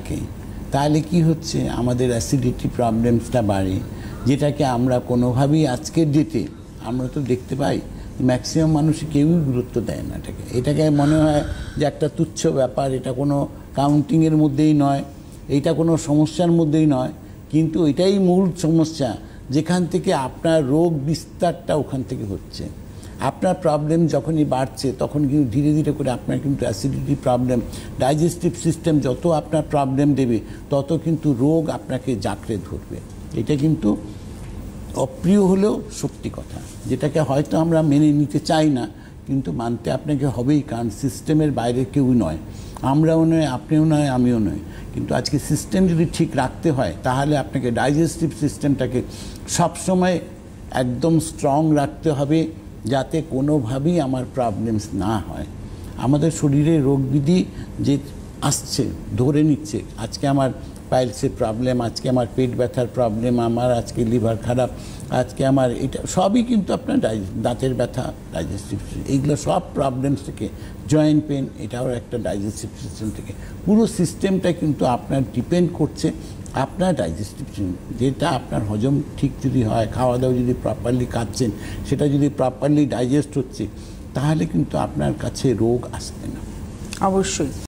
থাকে, তাহলে কি হচ্ছে, আমাদের অ্যাসিডিটি প্রবলেমসটা বাড়ে, যেটাকে আমরা কোনোভাবেই আজকের ডেটে আমরা তো দেখতে পাই ম্যাক্সিমাম মানুষ কেউই গুরুত্ব দেয় না এটাকে মনে হয় যে একটা তুচ্ছ ব্যাপার, এটা কোনো কাউন্টিংয়ের মধ্যেই নয়, এইটা কোনো সমস্যার মধ্যেই নয়, কিন্তু এটাই মূল সমস্যা যেখান থেকে আপনার রোগ বিস্তারটা ওখান থেকে হচ্ছে। আপনার প্রবলেম যখনই বাড়ছে তখন কিন্তু ধীরে ধীরে করে আপনার কিন্তু অ্যাসিডিটি প্রবলেম, ডাইজেস্টিভ সিস্টেম যত আপনার প্রবলেম দেবে তত কিন্তু রোগ আপনাকে জাঁকড়ে ধরবে। এটা কিন্তু অপ্রিয় হলেও সত্যি কথা, যেটাকে হয়তো আমরা মেনে নিতে চাই না, কিন্তু মানতে আপনাকে হবেই, কারণ সিস্টেমের বাইরে কেউ নয়, আমরাও নয়, আপনিও নয়, আমিও নয়। কিন্তু আজকে সিস্টেম যদি ঠিক রাখতে হয় তাহলে আপনাকে ডাইজেস্টিভ সিস্টেমটাকে সবসময় একদম স্ট্রং রাখতে হবে, যাতে কোনোভাবেই আমার প্রবলেমস না হয়। আমাদের শরীরে রোগবিধি যে আসছে, ধরে নিচ্ছে, আজকে আমার পাইলসের প্রবলেম, আজকে আমার পেট ব্যথার প্রবলেম, আমার আজকে লিভার খারাপ, আজকে আমার এটা সবই কিন্তু আপনার দাঁতের ব্যথা, ডাইজেস্টিভ সিস্টেম, এইগুলো সব প্রবলেমস থেকে, জয়েন্ট পেন, এটাও একটা ডাইজেস্টিভ সিস্টেম থেকে। পুরো সিস্টেমটা কিন্তু আপনার ডিপেন্ড করছে আপনার ডাইজেস্টিভ সিস্টেম, যেটা আপনার হজম ঠিক যদি হয়, খাওয়া দাওয়া যদি প্রপারলি খাচ্ছেন, সেটা যদি প্রপারলি ডাইজেস্ট হচ্ছে, তাহলে কিন্তু আপনার কাছে রোগ আসবে না। অবশ্যই।